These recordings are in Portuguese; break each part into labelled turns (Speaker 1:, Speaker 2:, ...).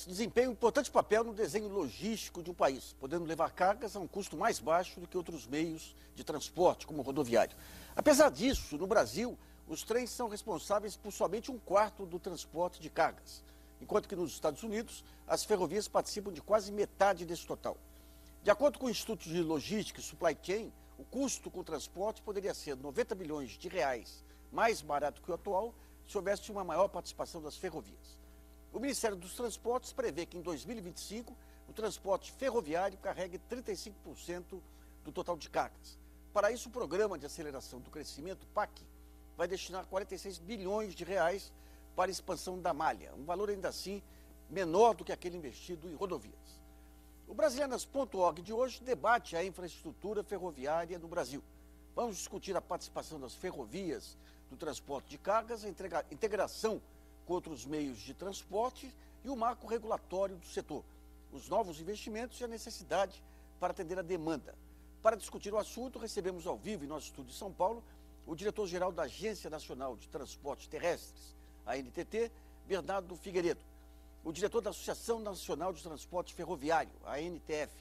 Speaker 1: ferrovias desempenham um importante papel no desenho logístico de um país, podendo levar cargas a um custo mais baixo do que outros meios de transporte, como o rodoviário. Apesar disso, no Brasil, os trens são responsáveis por somente 1/4 do transporte de cargas, enquanto que nos Estados Unidos, as ferrovias participam de quase metade desse total. De acordo com o Instituto de Logística e Supply Chain, o custo com o transporte poderia ser 90 bilhões de reais mais barato que o atual se houvesse uma maior participação das ferrovias. O Ministério dos Transportes prevê que em 2025 o transporte ferroviário carregue 35% do total de cargas. Para isso, o Programa de Aceleração do Crescimento, PAC, vai destinar 46 bilhões de reais para a expansão da malha, um valor ainda assim menor do que aquele investido em rodovias. O Brasilianas.org de hoje debate a infraestrutura ferroviária no Brasil. Vamos discutir a participação das ferrovias no transporte de cargas, a integração com outros meios de transporte e o marco regulatório do setor, os novos investimentos e a necessidade para atender a demanda. Para discutir o assunto, recebemos ao vivo em nosso estúdio de São Paulo o diretor-geral da Agência Nacional de Transportes Terrestres, a ANTT, Bernardo Figueiredo, o diretor da Associação Nacional de Transporte Ferroviário, a ANTF,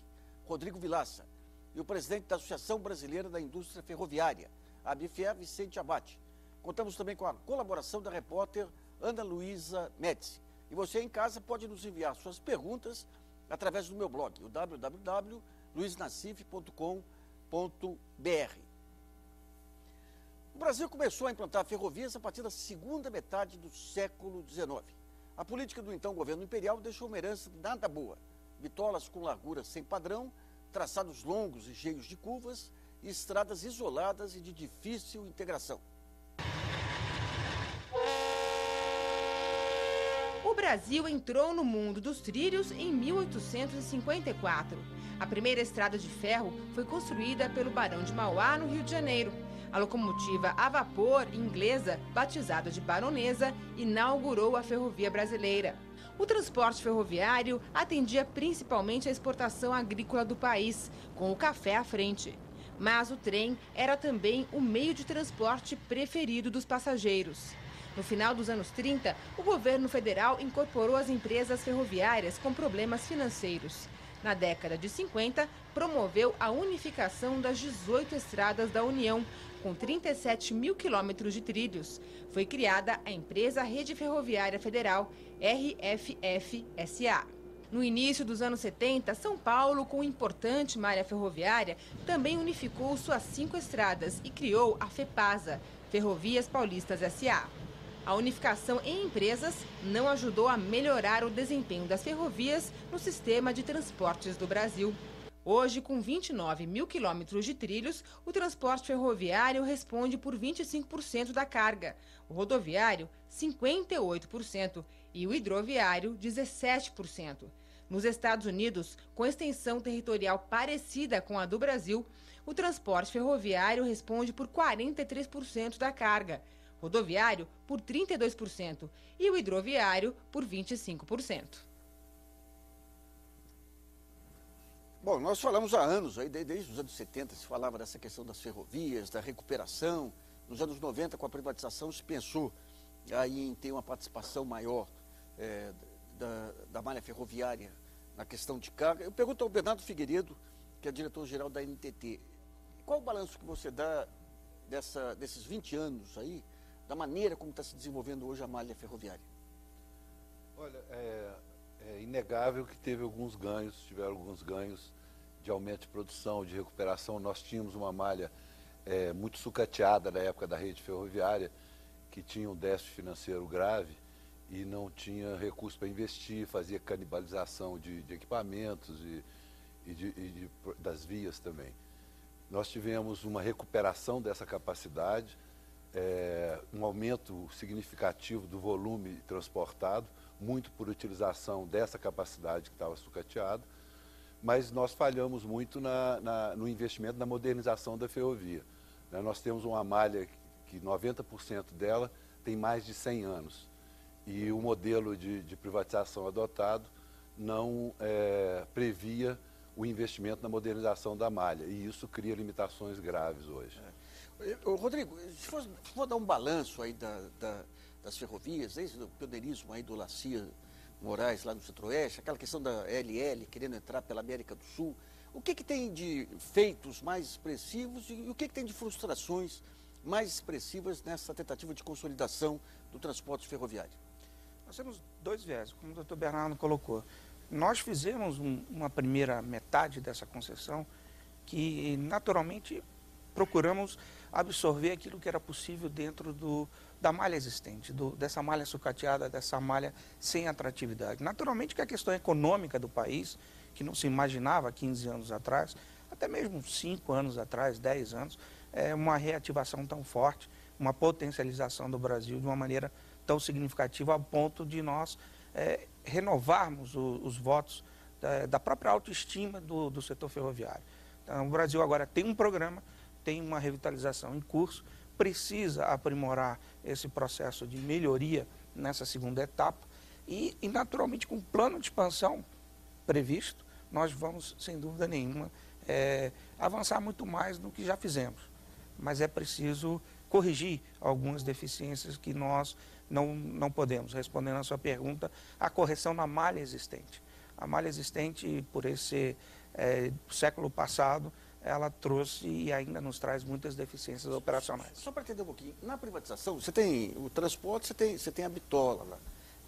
Speaker 1: Rodrigo Vilaça, e o presidente da Associação Brasileira da Indústria Ferroviária, a ABFE, Vicente Abate. Contamos também com a colaboração da repórter Ana Luísa Médici. E você em casa pode nos enviar suas perguntas através do meu blog, o www.luiznacif.com.br. O Brasil começou a implantar ferrovias a partir da segunda metade do século XIX. A política do então governo imperial deixou uma herança nada boa. Bitolas com largura sem padrão, traçados longos e cheios de curvas e estradas isoladas e de difícil integração.
Speaker 2: O Brasil entrou no mundo dos trilhos em 1854. A primeira estrada de ferro foi construída pelo Barão de Mauá, no Rio de Janeiro. A locomotiva a vapor inglesa, batizada de Baronesa, inaugurou a ferrovia brasileira. O transporte ferroviário atendia principalmente a exportação agrícola do país, com o café à frente. Mas o trem era também o meio de transporte preferido dos passageiros. No final dos anos 30, o governo federal incorporou as empresas ferroviárias com problemas financeiros. Na década de 50, promoveu a unificação das 18 estradas da União, com 37 mil quilômetros de trilhos. Foi criada a empresa Rede Ferroviária Federal, RFF-SA. No início dos anos 70, São Paulo, com importante malha ferroviária, também unificou suas 5 estradas e criou a FEPASA, Ferrovias Paulistas S.A. A unificação em empresas não ajudou a melhorar o desempenho das ferrovias no sistema de transportes do Brasil. Hoje, com 29 mil quilômetros de trilhos, o transporte ferroviário responde por 25% da carga, o rodoviário, 58% e o hidroviário, 17%. Nos Estados Unidos, com extensão territorial parecida com a do Brasil, o transporte ferroviário responde por 43% da carga, rodoviário por 32% e o hidroviário por 25%.
Speaker 1: Bom, nós falamos há anos, aí, desde os anos 70 se falava dessa questão das ferrovias, da recuperação. Nos anos 90, com a privatização, se pensou aí em ter uma participação maior da malha ferroviária na questão de carga. Eu pergunto ao Bernardo Figueiredo, que é diretor-geral da NTT, qual o balanço que você dá desses 20 anos aí, da maneira como está se desenvolvendo hoje a malha ferroviária?
Speaker 3: Olha, é inegável que tiveram alguns ganhos de aumento de produção, de recuperação. Nós tínhamos uma malha muito sucateada na época da rede ferroviária, que tinha um déficit financeiro grave e não tinha recurso para investir, fazia canibalização de equipamentos e das vias também. Nós tivemos uma recuperação dessa capacidade, um aumento significativo do volume transportado, muito por utilização dessa capacidade que estava sucateada, mas nós falhamos muito no investimento na modernização da ferrovia. Nós temos uma malha que 90% dela tem mais de 100 anos e o modelo de privatização adotado não previa o investimento na modernização da malha e isso cria limitações graves hoje.
Speaker 1: Rodrigo, se for dar um balanço aí das ferrovias, desde o pioneirismo aí do Lacia Moraes lá no Centro-Oeste, aquela questão da LL querendo entrar pela América do Sul. O que tem de feitos mais expressivos e o que tem de frustrações mais expressivas nessa tentativa de consolidação do transporte ferroviário?
Speaker 4: Nós temos dois viés, como o doutor Bernardo colocou. Nós fizemos uma primeira metade dessa concessão que, naturalmente, procuramos absorver aquilo que era possível dentro da malha existente, dessa malha sucateada, dessa malha sem atratividade. Naturalmente que a questão econômica do país, que não se imaginava 15 anos atrás, até mesmo 5 anos atrás, 10 anos, é uma reativação tão forte, uma potencialização do Brasil de uma maneira tão significativa, ao ponto de nós renovarmos os votos da própria autoestima do setor ferroviário. Então, o Brasil agora tem um programa, tem uma revitalização em curso, precisa aprimorar esse processo de melhoria nessa segunda etapa e naturalmente, com o plano de expansão previsto, nós vamos, sem dúvida nenhuma, avançar muito mais do que já fizemos. Mas é preciso corrigir algumas deficiências que nós não podemos. Respondendo à sua pergunta, a correção na malha existente. A malha existente, por esse século passado, ela trouxe e ainda nos traz muitas deficiências operacionais.
Speaker 1: Só para entender um pouquinho, na privatização, você tem o transporte, você tem a bitola lá.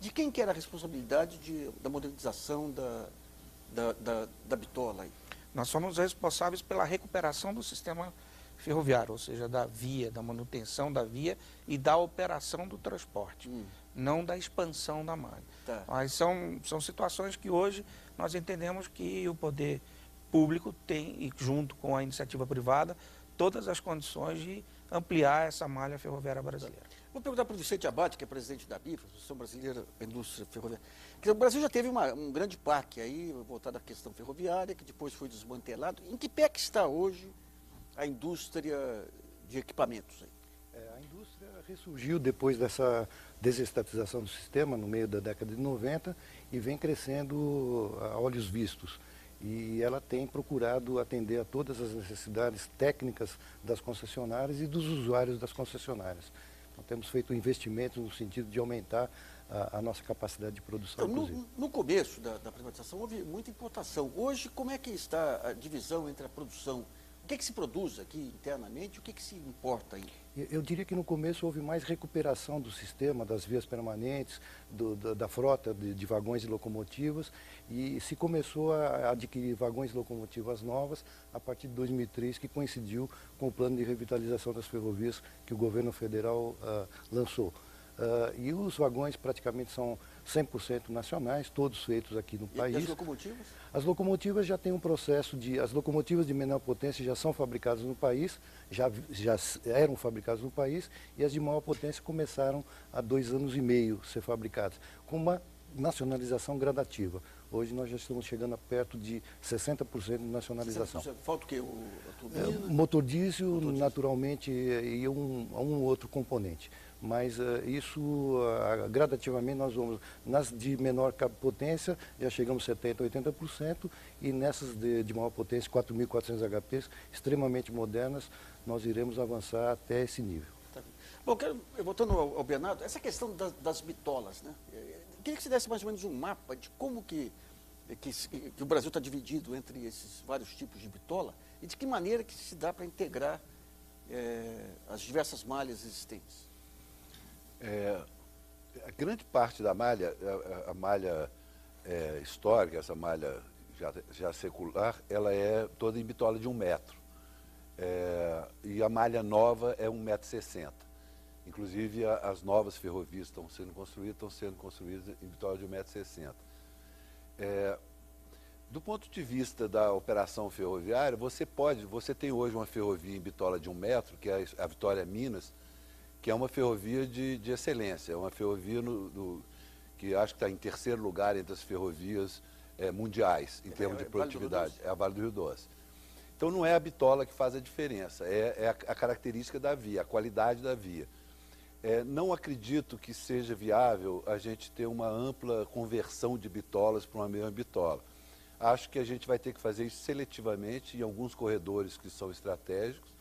Speaker 1: De quem que era a responsabilidade da modernização da bitola aí?
Speaker 4: Nós somos responsáveis pela recuperação do sistema ferroviário, ou seja, da via, da manutenção da via e da operação do transporte, não da expansão da malha.
Speaker 1: Tá.
Speaker 4: Mas são situações que hoje nós entendemos que o poder público tem, e junto com a iniciativa privada, todas as condições de ampliar essa malha ferroviária brasileira.
Speaker 1: Vou perguntar para o Vicente Abate, que é presidente da BIF, Associação Brasileira da Indústria Ferroviária. O Brasil já teve um grande parque aí, voltado à questão ferroviária, que depois foi desmantelado. Em que pé que está hoje a indústria de equipamentos aí?
Speaker 5: A indústria ressurgiu depois dessa desestatização do sistema, no meio da década de 90, e vem crescendo a olhos vistos. E ela tem procurado atender a todas as necessidades técnicas das concessionárias e dos usuários das concessionárias. Então, temos feito investimentos no sentido de aumentar a nossa capacidade de produção.
Speaker 1: Então, no começo da privatização houve muita importação. Hoje, como é que está a divisão entre a produção? O que se produz aqui internamente e o que se importa aí?
Speaker 5: Eu diria que no começo houve mais recuperação do sistema, das vias permanentes, da frota de vagões e locomotivas, e se começou a adquirir vagões e locomotivas novas a partir de 2003, que coincidiu com o plano de revitalização das ferrovias que o governo federal lançou. E os vagões praticamente são 100% nacionais, todos feitos aqui no país.
Speaker 1: E as locomotivas?
Speaker 5: As locomotivas já têm um processo as locomotivas de menor potência já são fabricadas no país, já eram fabricadas no país, e as de maior potência começaram há 2 anos e meio a ser fabricadas, com uma nacionalização gradativa. Hoje nós já estamos chegando a perto de 60% de nacionalização.
Speaker 1: 60%. Falta o quê? A turbina?
Speaker 5: Motor diesel, naturalmente, e um outro componente. Mas isso, gradativamente, nós vamos, nas de menor potência, já chegamos a 70%, 80%, e nessas de maior potência, 4.400 HPs, extremamente modernas, nós iremos avançar até esse nível.
Speaker 1: Tá. Bom, voltando ao Bernardo, essa questão das bitolas, né? Eu queria que você desse mais ou menos um mapa de como que o Brasil está dividido entre esses vários tipos de bitola e de que maneira que se dá para integrar as diversas malhas existentes.
Speaker 3: A grande parte da malha, a malha histórica, essa malha já secular, ela é toda em bitola de 1 metro. E a malha nova é 1,60 m. Inclusive, as novas ferrovias estão sendo construídas em bitola de 1,60 m. Do ponto de vista da operação ferroviária, você tem hoje uma ferrovia em bitola de 1 metro, que é a Vitória Minas, que é uma ferrovia de excelência, é uma ferrovia que acho que está em 3º lugar entre as ferrovias mundiais, em termos de produtividade. É a Vale do Rio Doce. Então não é a bitola que faz a diferença, é a característica da via, a qualidade da via. Não acredito que seja viável a gente ter uma ampla conversão de bitolas para uma mesma bitola. Acho que a gente vai ter que fazer isso seletivamente em alguns corredores que são estratégicos.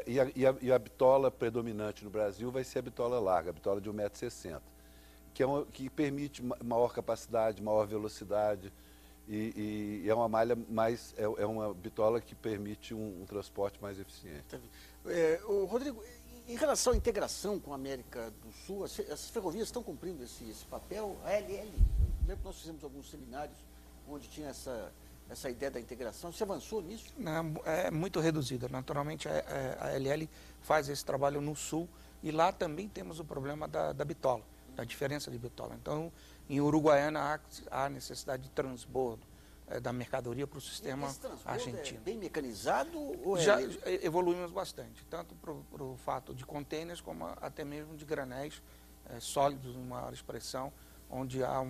Speaker 3: E a bitola predominante no Brasil vai ser a bitola larga, a bitola de 1,60 m. que permite maior capacidade, maior velocidade, e é uma malha mais, é uma bitola que permite um transporte mais eficiente.
Speaker 1: Rodrigo, em relação à integração com a América do Sul, as ferrovias estão cumprindo esse papel? A ALL, eu lembro que nós fizemos alguns seminários onde tinha essa ideia da integração. Você avançou nisso?
Speaker 4: Não, é muito reduzida. Naturalmente, a ALL faz esse trabalho no Sul e lá também temos o problema da bitola, da diferença de bitola. Então, em Uruguaiana há necessidade de transbordo da mercadoria para o sistema argentino.
Speaker 1: É bem mecanizado? Ou
Speaker 4: Já evoluímos bastante, tanto para o fato de contêineres como até mesmo de granéis sólidos em maior expressão, onde há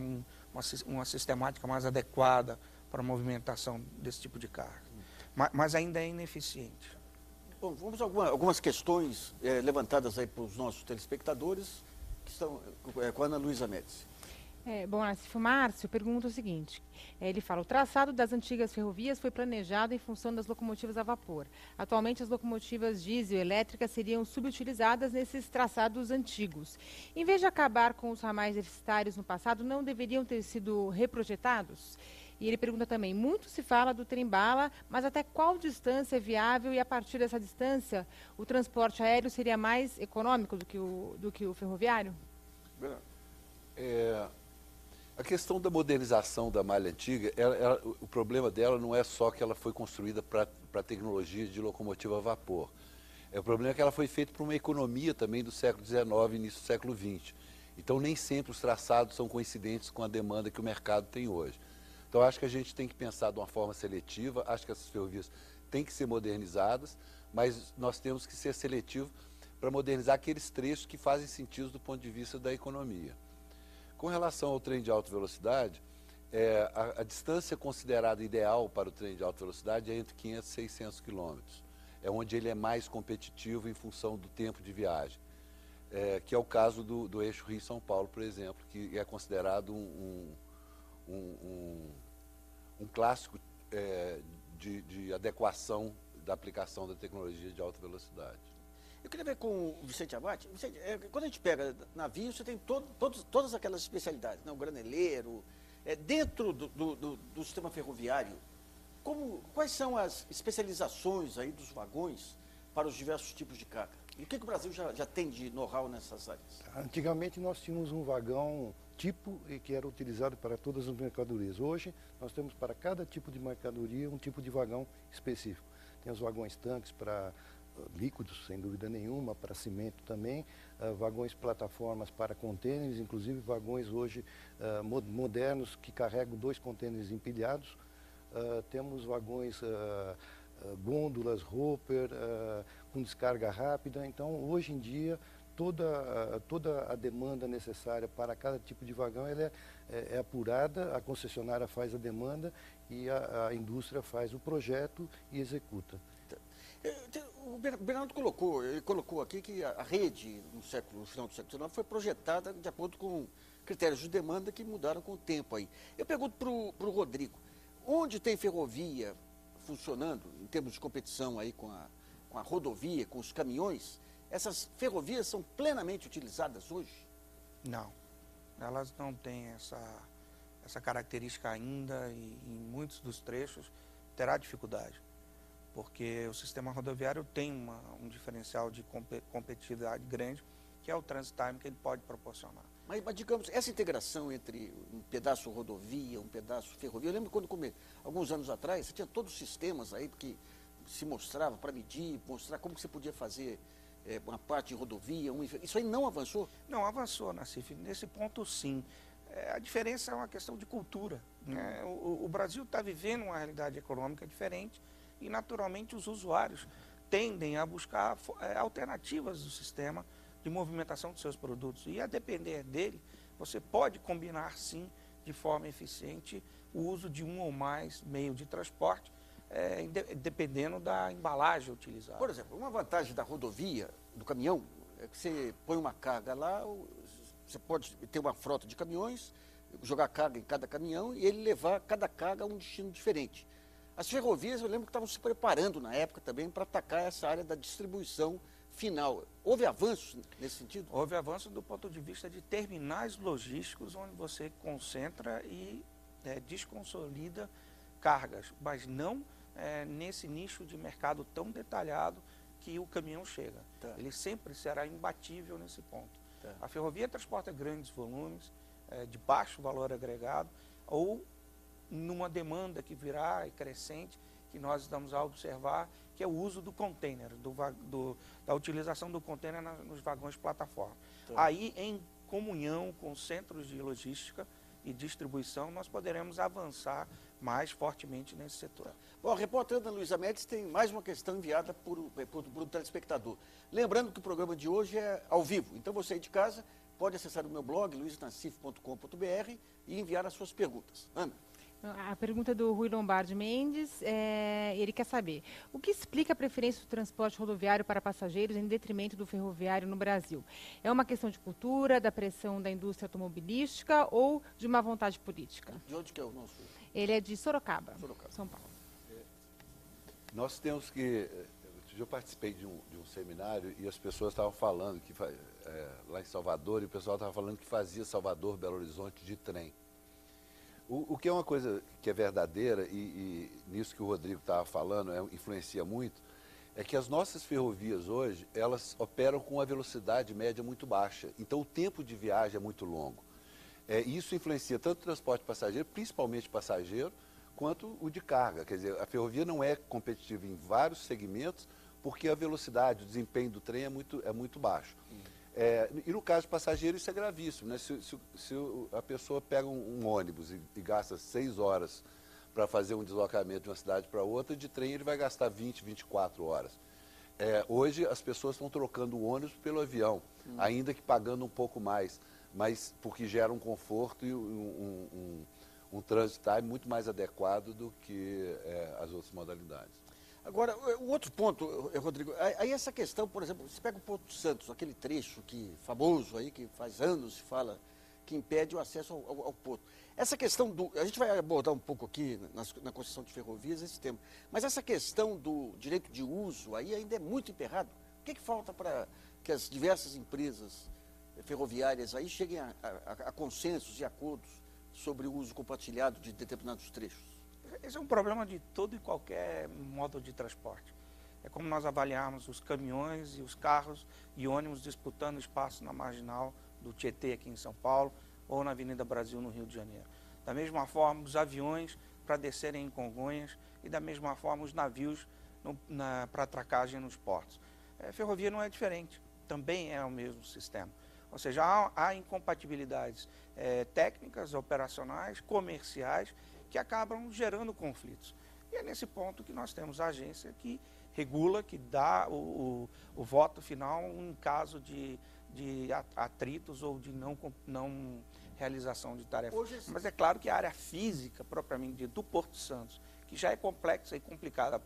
Speaker 4: uma sistemática mais adequada para a movimentação desse tipo de carga. Mas ainda é ineficiente.
Speaker 1: Bom, vamos a algumas questões levantadas aí para os nossos telespectadores, que estão com a Ana Luísa Médici.
Speaker 2: Bom, Nassif Márcio pergunta o seguinte, ele fala, o traçado das antigas ferrovias foi planejado em função das locomotivas a vapor. Atualmente as locomotivas diesel elétricas seriam subutilizadas nesses traçados antigos. Em vez de acabar com os ramais deficitários no passado, não deveriam ter sido reprojetados? E ele pergunta também, muito se fala do trem-bala, mas até qual distância é viável e a partir dessa distância o transporte aéreo seria mais econômico do que o ferroviário?
Speaker 3: A questão da modernização da malha antiga, o problema dela não é só que ela foi construída para tecnologia de locomotiva a vapor. O problema é que ela foi feita para uma economia também do século XIX e início do século XX. Então, nem sempre os traçados são coincidentes com a demanda que o mercado tem hoje. Então, acho que a gente tem que pensar de uma forma seletiva, acho que essas ferrovias têm que ser modernizadas, mas nós temos que ser seletivos para modernizar aqueles trechos que fazem sentido do ponto de vista da economia. Com relação ao trem de alta velocidade, a distância considerada ideal para o trem de alta velocidade é entre 500 e 600 quilômetros. É onde ele é mais competitivo em função do tempo de viagem. Que é o caso do eixo Rio-São Paulo, por exemplo, que é considerado um clássico de adequação da aplicação da tecnologia de alta velocidade.
Speaker 1: Eu queria ver com o Vicente Abate. Vicente, quando a gente pega navio, você tem todas aquelas especialidades, né? O graneleiro. Dentro do sistema ferroviário, quais são as especializações aí dos vagões para os diversos tipos de carga? E o que o Brasil já tem de know-how nessas áreas?
Speaker 5: Antigamente nós tínhamos um vagão tipo que era utilizado para todas as mercadorias. Hoje nós temos para cada tipo de mercadoria um tipo de vagão específico. Tem os vagões tanques para líquidos, sem dúvida nenhuma, para cimento também, vagões plataformas para contêineres, inclusive vagões hoje modernos que carregam 2 contêineres empilhados. Temos vagões gôndolas, hopper, com descarga rápida. Então, hoje em dia, toda a demanda necessária para cada tipo de vagão ela é apurada, a concessionária faz a demanda e a indústria faz o projeto e executa.
Speaker 1: O Bernardo colocou aqui que a rede no final do século XIX foi projetada de acordo com critérios de demanda que mudaram com o tempo aí. Eu pergunto para o Rodrigo, onde tem ferrovia funcionando, em termos de competição aí com a rodovia, com os caminhões, essas ferrovias são plenamente utilizadas hoje?
Speaker 4: Não, elas não têm essa característica ainda e em muitos dos trechos terá dificuldade, porque o sistema rodoviário tem um diferencial de competitividade grande, que é o transit time que ele pode proporcionar.
Speaker 1: Mas digamos, essa integração entre um pedaço rodovia, um pedaço ferrovia, eu lembro quando, alguns anos atrás, você tinha todos os sistemas aí que se mostrava para medir, mostrar como que você podia fazer uma parte de rodovia, isso aí não avançou?
Speaker 4: Não, avançou, Nassif. Nesse ponto, sim. A diferença é uma questão de cultura. Né? O Brasil está vivendo uma realidade econômica diferente e, naturalmente, os usuários tendem a buscar alternativas do sistema de movimentação dos seus produtos. E, a depender dele, você pode combinar, sim, de forma eficiente, o uso de um ou mais meio de transporte, dependendo da embalagem utilizada.
Speaker 1: Por exemplo, uma vantagem da rodovia, do caminhão, é que você põe uma carga lá, você pode ter uma frota de caminhões, jogar carga em cada caminhão e ele levar cada carga a um destino diferente. As ferrovias, eu lembro que estavam se preparando na época também para atacar essa área da distribuição final. Houve avanços nesse sentido?
Speaker 4: Houve avanço do ponto de vista de terminais logísticos, onde você concentra e desconsolida cargas, mas não nesse nicho de mercado tão detalhado que o caminhão chega.
Speaker 1: Tá.
Speaker 4: Ele sempre será imbatível nesse ponto.
Speaker 1: Tá.
Speaker 4: A ferrovia transporta grandes volumes, de baixo valor agregado, ou numa demanda que virá e crescente, que nós estamos a observar, que é o uso do container, da utilização do container nos vagões plataforma.
Speaker 1: Tá.
Speaker 4: Aí, em comunhão com centros de logística e distribuição, nós poderemos avançar mais fortemente nesse setor.
Speaker 1: Bom, a repórter Ana Luísa Médici tem mais uma questão enviada por um telespectador. Lembrando que o programa de hoje é ao vivo, então você aí de casa pode acessar o meu blog, luisnassif.com.br, e enviar as suas perguntas. Ana.
Speaker 2: A pergunta do Rui Lombardi Mendes, ele quer saber: o que explica a preferência do transporte rodoviário para passageiros em detrimento do ferroviário no Brasil? É uma questão de cultura, da pressão da indústria automobilística ou de uma vontade política?
Speaker 1: De onde que é o nosso?
Speaker 2: Ele é de Sorocaba, São Paulo.
Speaker 3: Nós temos que... Eu participei de um seminário e as pessoas estavam falando que lá em Salvador, e o pessoal estava falando que fazia Salvador, Belo Horizonte de trem. O que é uma coisa que é verdadeira, e nisso que o Rodrigo estava falando, influencia muito, é que as nossas ferrovias hoje, elas operam com uma velocidade média muito baixa. Então o tempo de viagem é muito longo. Isso influencia tanto o transporte passageiro, principalmente passageiro, quanto o de carga. Quer dizer, a ferrovia não é competitiva em vários segmentos, porque a velocidade, o desempenho do trem é muito baixo. E no caso de passageiro isso é gravíssimo, né? Se a pessoa pega um ônibus e gasta 6 horas para fazer um deslocamento de uma cidade para outra, de trem ele vai gastar 20, 24 horas. Hoje as pessoas estão trocando o ônibus pelo avião, ainda que pagando um pouco mais, mas porque gera um conforto e um trânsito time muito mais adequado do que as outras modalidades.
Speaker 1: Agora, o outro ponto, Rodrigo, aí essa questão, por exemplo, você pega o Porto Santos, aquele trecho famoso aí, que faz anos se fala, que impede o acesso ao porto. Essa questão a gente vai abordar um pouco aqui na concessão de ferrovias esse tema, mas essa questão do direito de uso aí ainda é muito emperrado. O que falta para que as diversas empresas ferroviárias aí cheguem a consensos e acordos sobre o uso compartilhado de determinados trechos?
Speaker 4: Esse é um problema de todo e qualquer modo de transporte. É como nós avaliarmos os caminhões e os carros e ônibus disputando espaço na marginal do Tietê aqui em São Paulo ou na Avenida Brasil no Rio de Janeiro. Da mesma forma, os aviões para descerem em Congonhas e da mesma forma os navios para atracagem nos portos. A ferrovia não é diferente, também é o mesmo sistema. Ou seja, há incompatibilidades técnicas, operacionais, comerciais, que acabam gerando conflitos. E é nesse ponto que nós temos a agência que regula, que dá o voto final em caso de atritos ou de não realização de tarefa. Mas é claro que a área física, propriamente dita, do Porto Santos, que já é complexa e complicada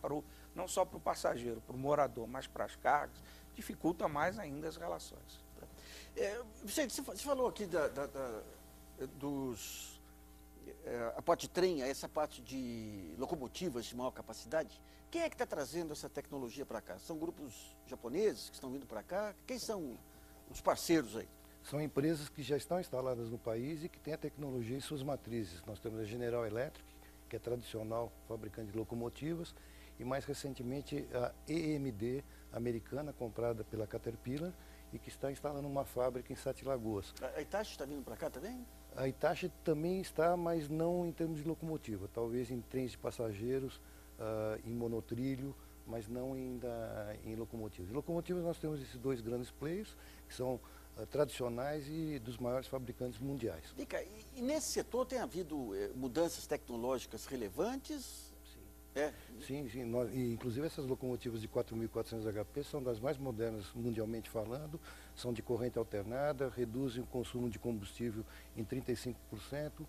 Speaker 4: não só para o passageiro, para o morador, mas para as cargas, dificulta mais ainda as relações.
Speaker 1: Vicente, você falou aqui a parte de trem, essa parte de locomotivas de maior capacidade. Quem é que está trazendo essa tecnologia para cá? São grupos japoneses que estão vindo para cá? Quem são os parceiros aí?
Speaker 5: São empresas que já estão instaladas no país e que têm a tecnologia em suas matrizes. Nós temos a General Electric, que é tradicional fabricante de locomotivas, e mais recentemente a EMD americana, comprada pela Caterpillar, e que está instalando uma fábrica em Sete Lagoas.
Speaker 1: A Hitachi está vindo para cá também?
Speaker 5: A Hitachi também está, mas não em termos de locomotiva, talvez em trens de passageiros, em monotrilho, mas não ainda em locomotivas. Em locomotivas nós temos esses dois grandes players, que são tradicionais e dos maiores fabricantes mundiais.
Speaker 1: Lica, e nesse setor tem havido mudanças tecnológicas relevantes?
Speaker 5: Sim. E, inclusive essas locomotivas de 4.400 HP são das mais modernas mundialmente falando, são de corrente alternada, reduzem o consumo de combustível em 35%.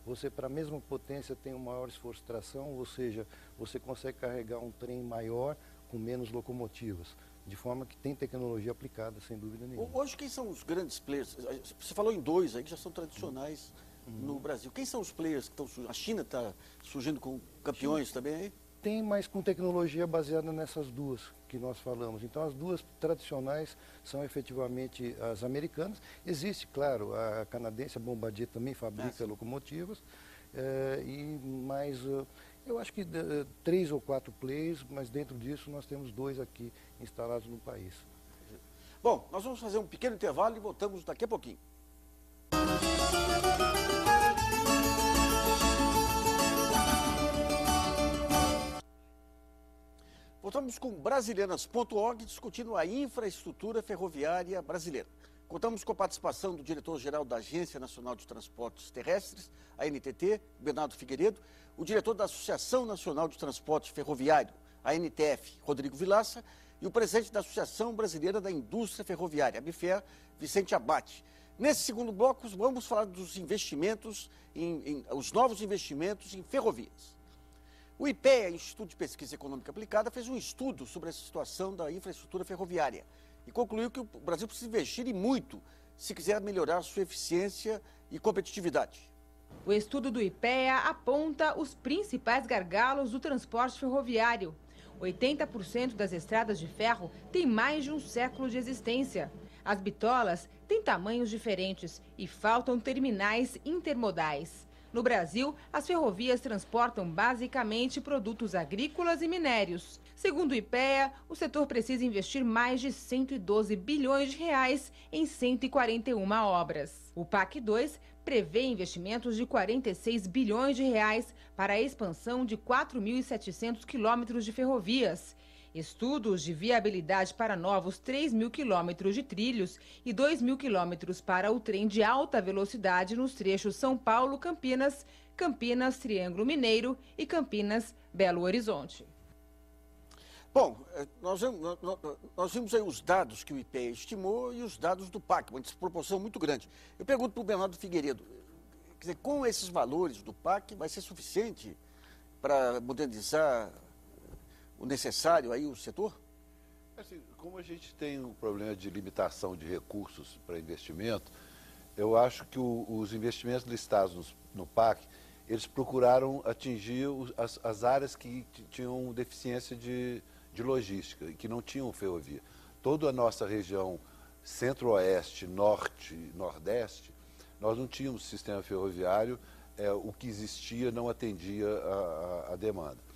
Speaker 5: Você, para a mesma potência, tem um maior esforço de tração, ou seja, você consegue carregar um trem maior com menos locomotivas, de forma que tem tecnologia aplicada, sem dúvida nenhuma.
Speaker 1: Hoje, quem são os grandes players? Você falou em dois aí que já são tradicionais no Brasil. Quem são os players que estão surgindo? A China está surgindo com campeões também aí?
Speaker 5: tem, mas com tecnologia baseada nessas duas que nós falamos. Então, as duas tradicionais são efetivamente as americanas. Existe, claro, a canadense, a Bombardier também fabrica locomotivas, mas eu acho que 3 ou 4 players, mas dentro disso nós temos 2 aqui instalados no país.
Speaker 1: Bom, nós vamos fazer um pequeno intervalo e voltamos daqui a pouquinho. Voltamos com Brasilianas.org discutindo a infraestrutura ferroviária brasileira. Contamos com a participação do diretor-geral da Agência Nacional de Transportes Terrestres, a ANTT, Bernardo Figueiredo, o diretor da Associação Nacional de Transporte Ferroviário, a ANTF, Rodrigo Vilaça, e o presidente da Associação Brasileira da Indústria Ferroviária, a ABFER, Vicente Abate. Nesse segundo bloco, vamos falar dos investimentos, os novos investimentos em ferrovias. O IPEA, Instituto de Pesquisa Econômica Aplicada, fez um estudo sobre a situação da infraestrutura ferroviária e concluiu que o Brasil precisa investir e muito se quiser melhorar sua eficiência e competitividade.
Speaker 2: O estudo do IPEA aponta os principais gargalos do transporte ferroviário. 80% das estradas de ferro têm mais de um século de existência. As bitolas têm tamanhos diferentes e faltam terminais intermodais. No Brasil, as ferrovias transportam basicamente produtos agrícolas e minérios. Segundo o IPEA, o setor precisa investir mais de 112 bilhões de reais em 141 obras. O PAC 2 prevê investimentos de 46 bilhões de reais para a expansão de 4.700 quilômetros de ferrovias. Estudos de viabilidade para novos 3.000 quilômetros de trilhos e 2.000 quilômetros para o trem de alta velocidade nos trechos São Paulo-Campinas, Campinas-Triângulo Mineiro e Campinas-Belo Horizonte.
Speaker 1: Bom, nós vimos aí os dados que o IPEA estimou e os dados do PAC, uma desproporção muito grande. Eu pergunto para o Bernardo Figueiredo, quer dizer, com esses valores do PAC, vai ser suficiente para modernizar o necessário aí, o setor?
Speaker 3: Assim, como a gente tem um problema de limitação de recursos para investimento, eu acho que os investimentos listados no PAC, eles procuraram atingir as áreas que tinham deficiência de logística e que não tinham ferrovia. Toda a nossa região centro-oeste, norte, nordeste, nós não tínhamos sistema ferroviário, o que existia não atendia a demanda.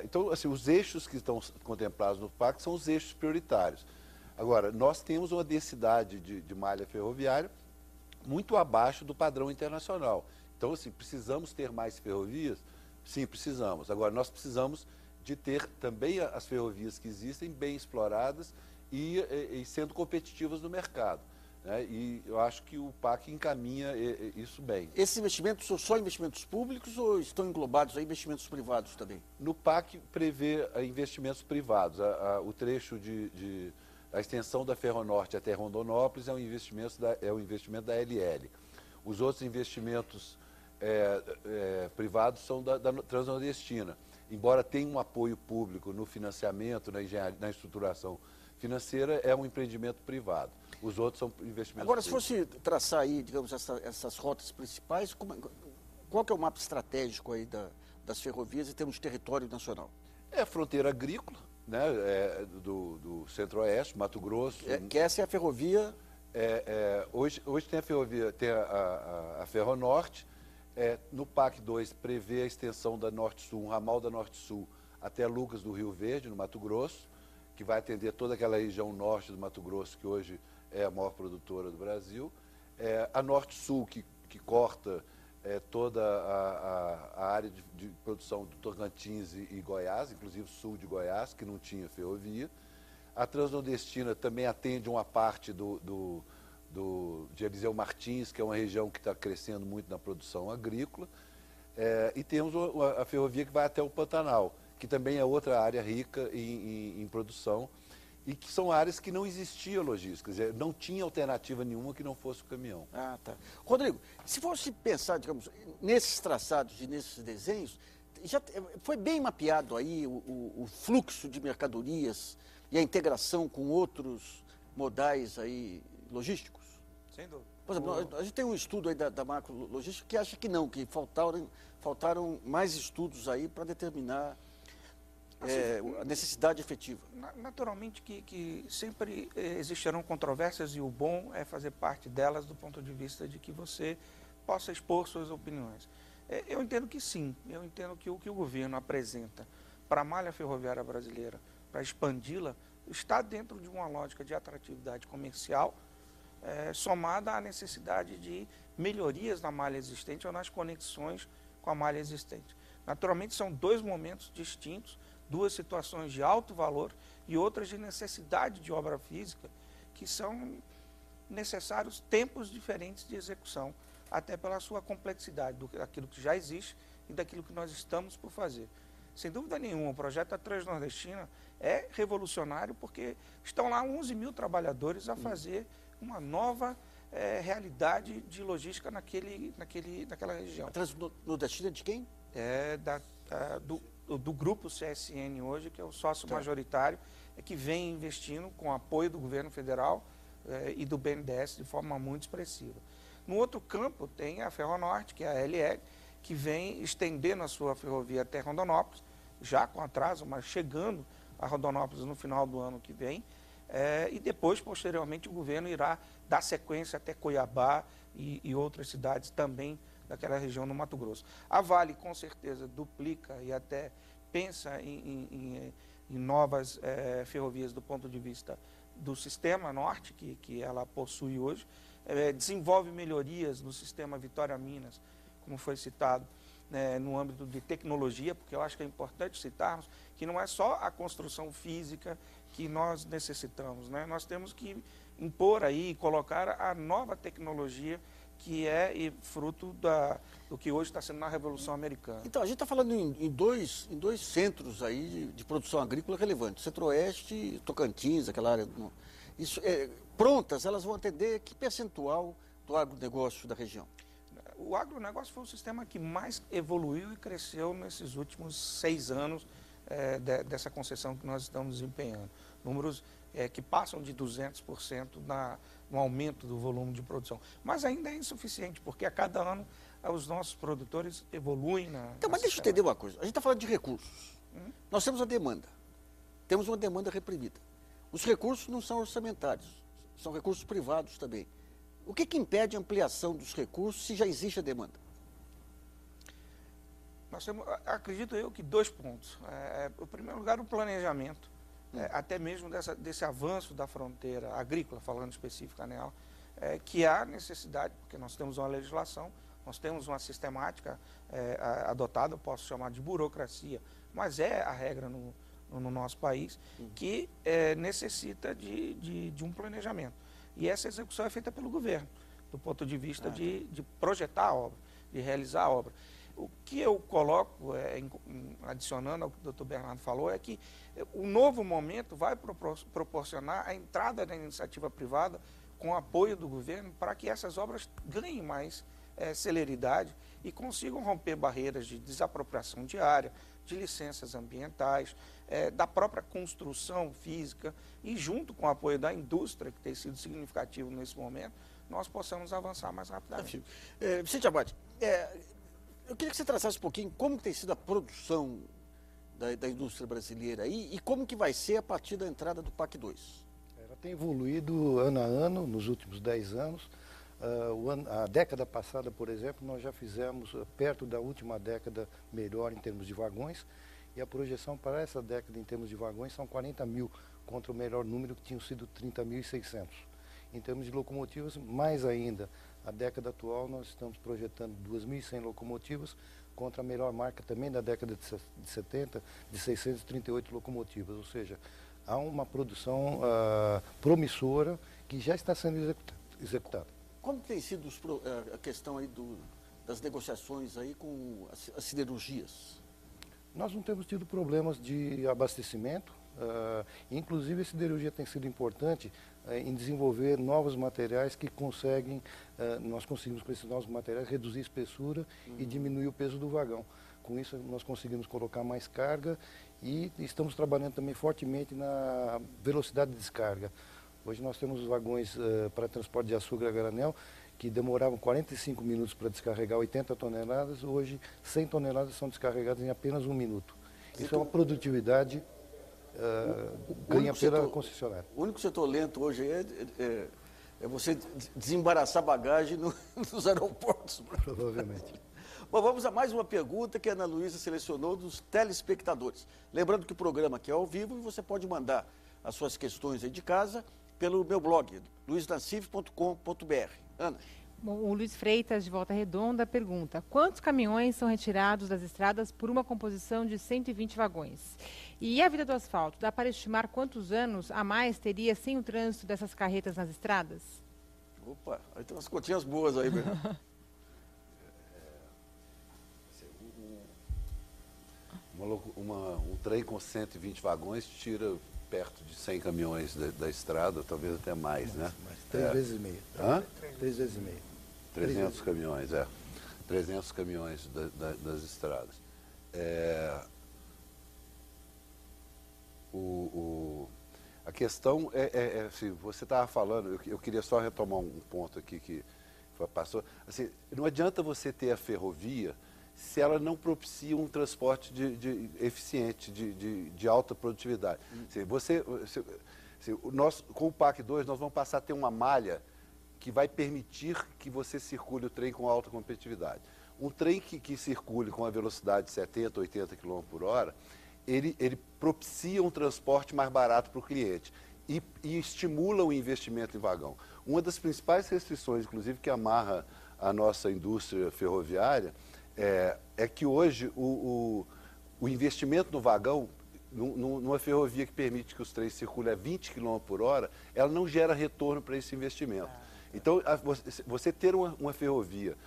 Speaker 3: Então, assim, os eixos que estão contemplados no PAC são os eixos prioritários. Agora, nós temos uma densidade de malha ferroviária muito abaixo do padrão internacional. Então, assim, precisamos ter mais ferrovias? Sim, precisamos. Agora, nós precisamos de ter também as ferrovias que existem bem exploradas e sendo competitivas no mercado. Né? E eu acho que o PAC encaminha isso bem.
Speaker 1: Esses investimentos são só investimentos públicos ou estão englobados a investimentos privados também?
Speaker 3: No PAC prevê investimentos privados. O trecho a extensão da Ferronorte até Rondonópolis é um investimento da LL. Os outros investimentos privados são da Transnordestina. Embora tenha um apoio público no financiamento, na estruturação financeira, é um empreendimento privado. Os outros são investimentos
Speaker 1: Agora, públicos. Se fosse traçar aí, digamos, essas rotas principais, qual que é o mapa estratégico aí das ferrovias em termos de território nacional?
Speaker 3: É a fronteira agrícola, né, do Centro-Oeste, Mato Grosso.
Speaker 1: Que essa é a ferrovia?
Speaker 3: Hoje tem a ferrovia, tem a Ferronorte. No PAC 2 prevê a extensão da Norte-Sul, um ramal da Norte-Sul até Lucas do Rio Verde, no Mato Grosso, que vai atender toda aquela região norte do Mato Grosso, que hoje é a maior produtora do Brasil. A Norte-Sul, que corta toda a área de produção do Tocantins e Goiás, inclusive sul de Goiás, que não tinha ferrovia. A Transnordestina também atende uma parte de Eliseu Martins, que é uma região que está crescendo muito na produção agrícola. E temos a ferrovia que vai até o Pantanal, que também é outra área rica em produção, e que são áreas que não existia logística, quer dizer, não tinha alternativa nenhuma que não fosse o caminhão.
Speaker 1: Ah, tá. Rodrigo, se fosse pensar, digamos, nesses traçados e nesses desenhos, já foi bem mapeado aí o fluxo de mercadorias e a integração com outros modais aí logísticos?
Speaker 4: Sem dúvida.
Speaker 1: Por exemplo, a gente tem um estudo aí da macro logística que acha que não, que faltaram mais estudos aí para determinar a necessidade efetiva?
Speaker 4: Naturalmente que sempre existirão controvérsias, e o bom é fazer parte delas do ponto de vista de que você possa expor suas opiniões. Eu entendo que sim, eu entendo que o governo apresenta para a malha ferroviária brasileira, para expandi-la, está dentro de uma lógica de atratividade comercial, somada à necessidade de melhorias na malha existente ou nas conexões com a malha existente. Naturalmente, são dois momentos distintos, duas situações de alto valor e outras de necessidade de obra física, que são necessários tempos diferentes de execução, até pela sua complexidade, daquilo que já existe e daquilo que nós estamos por fazer. Sem dúvida nenhuma, o projeto da Transnordestina é revolucionário, porque estão lá 11 mil trabalhadores a fazer uma nova realidade de logística naquela região.
Speaker 1: A Transnordestina é de quem?
Speaker 4: Do grupo CSN hoje, que é o sócio majoritário, que vem investindo com apoio do governo federal e do BNDES de forma muito expressiva. No outro campo tem a Ferronorte, que é a LL, que vem estendendo a sua ferrovia até Rondonópolis, já com atraso, mas chegando a Rondonópolis no final do ano que vem, e depois, posteriormente, o governo irá dar sequência até Cuiabá e outras cidades também daquela região no Mato Grosso. A Vale, com certeza, duplica e até pensa em novas ferrovias do ponto de vista do sistema norte, que ela possui hoje, desenvolve melhorias no sistema Vitória-Minas, como foi citado, no âmbito de tecnologia, porque eu acho que é importante citarmos que não é só a construção física que nós necessitamos, né? Nós temos que impor aí, colocar a nova tecnologia que é fruto do que hoje está sendo na Revolução Americana.
Speaker 1: Então, a gente está falando em dois centros aí de produção agrícola relevantes, Centro-Oeste, Tocantins, aquela área. Isso, prontas, elas vão atender que percentual do agronegócio da região?
Speaker 4: O agronegócio foi o sistema que mais evoluiu e cresceu nesses últimos 6 anos dessa concessão que nós estamos desempenhando. Números que passam de 200% no aumento do volume de produção. Mas ainda é insuficiente, porque a cada ano os nossos produtores evoluem
Speaker 1: Então, mas deixa eu entender uma coisa. A gente está falando de recursos. Nós temos a demanda. Temos uma demanda reprimida. Os recursos não são orçamentários, são recursos privados também. O que impede a ampliação dos recursos se já existe a demanda?
Speaker 4: Nós temos, acredito eu, que 2 pontos. Em primeiro lugar, o planejamento, até mesmo desse avanço da fronteira agrícola, falando específica nela, que há necessidade, porque nós temos uma legislação, nós temos uma sistemática adotada, eu posso chamar de burocracia, mas é a regra no nosso país, que necessita de um planejamento. E essa execução é feita pelo governo, do ponto de vista de projetar a obra, de realizar a obra. O que eu coloco, adicionando ao que o Dr. Bernardo falou, é que o novo momento vai proporcionar a entrada da iniciativa privada com apoio do governo para que essas obras ganhem mais celeridade e consigam romper barreiras de desapropriação de área, de licenças ambientais, da própria construção física e, junto com o apoio da indústria, que tem sido significativo nesse momento, nós possamos avançar mais rapidamente.
Speaker 1: Vicente Abad, eu queria que você traçasse um pouquinho como tem sido a produção da indústria brasileira aí e como que vai ser a partir da entrada do PAC 2.
Speaker 5: Ela tem evoluído ano a ano, nos últimos 10 anos. A década passada, por exemplo, nós já fizemos, perto da última década, melhor em termos de vagões, e a projeção para essa década em termos de vagões são 40 mil, contra o melhor número que tinham sido 30.600. Em termos de locomotivas, mais ainda, a década atual nós estamos projetando 2.100 locomotivas, contra a melhor marca também da década de 70, de 638 locomotivas, ou seja, há uma produção promissora que já está sendo executada.
Speaker 1: Como tem sido a questão aí das negociações aí com as siderurgias?
Speaker 5: Nós não temos tido problemas de abastecimento, inclusive a siderurgia tem sido importante em desenvolver novos materiais que nós conseguimos com esses novos materiais reduzir a espessura e diminuir o peso do vagão. Com isso nós conseguimos colocar mais carga e estamos trabalhando também fortemente na velocidade de descarga. Hoje nós temos os vagões para transporte de açúcar a granel que demoravam 45 minutos para descarregar 80 toneladas, hoje 100 toneladas são descarregadas em apenas 1 minuto. Isso é uma produtividade ganha pela concessionária.
Speaker 1: O único setor lento hoje é você desembaraçar bagagem nos aeroportos.
Speaker 5: Provavelmente.
Speaker 1: Bom, vamos a mais uma pergunta que a Ana Luísa selecionou dos telespectadores. Lembrando que o programa aqui é ao vivo e você pode mandar as suas questões aí de casa pelo meu blog, luisnassif.com.br. Ana.
Speaker 2: Bom, o Luiz Freitas, de Volta Redonda, pergunta: quantos caminhões são retirados das estradas por uma composição de 120 vagões? E a vida do asfalto, dá para estimar quantos anos a mais teria sem o trânsito dessas carretas nas estradas?
Speaker 1: Opa, aí tem umas continhas boas aí, Bernardo.
Speaker 3: Um trem com 120 vagões tira perto de 100 caminhões da estrada, talvez até mais, né?
Speaker 5: 3 vezes e meio.
Speaker 3: Hã?
Speaker 5: 3 vezes e meio.
Speaker 3: 300 caminhões, 300 caminhões das estradas. A questão assim, você estava falando, eu queria só retomar um ponto aqui que passou. Assim, não adianta você ter a ferrovia se ela não propicia um transporte eficiente, de alta produtividade. Assim, com o PAC 2, nós vamos passar a ter uma malha que vai permitir que você circule o trem com alta competitividade. Um trem que circule com a velocidade de 70, 80 km por hora, ele propicia um transporte mais barato para o cliente e estimula o investimento em vagão. Uma das principais restrições, inclusive, que amarra a nossa indústria ferroviária, é que hoje o investimento no vagão, numa ferrovia que permite que os trens circulem a 20 km por hora, ela não gera retorno para esse investimento. Então, você ter uma ferrovia